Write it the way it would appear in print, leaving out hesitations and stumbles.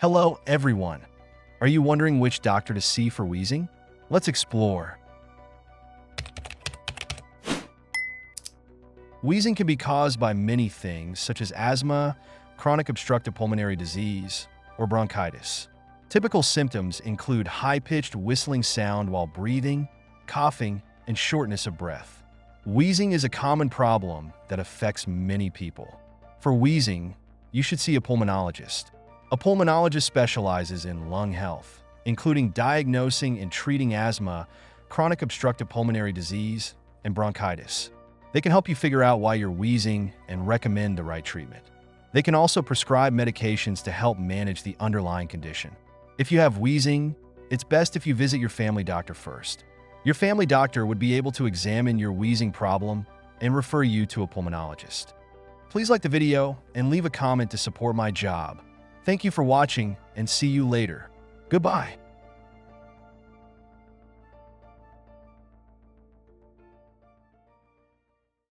Hello, everyone. Are you wondering which doctor to see for wheezing? Let's explore. Wheezing can be caused by many things, such as asthma, chronic obstructive pulmonary disease, or bronchitis. Typical symptoms include high-pitched whistling sound while breathing, coughing, and shortness of breath. Wheezing is a common problem that affects many people. For wheezing, you should see a pulmonologist. A pulmonologist specializes in lung health, including diagnosing and treating asthma, chronic obstructive pulmonary disease, and bronchitis. They can help you figure out why you're wheezing and recommend the right treatment. They can also prescribe medications to help manage the underlying condition. If you have wheezing, it's best if you visit your family doctor first. Your family doctor would be able to examine your wheezing problem and refer you to a pulmonologist. Please like the video and leave a comment to support my job. Thank you for watching and see you later. Goodbye.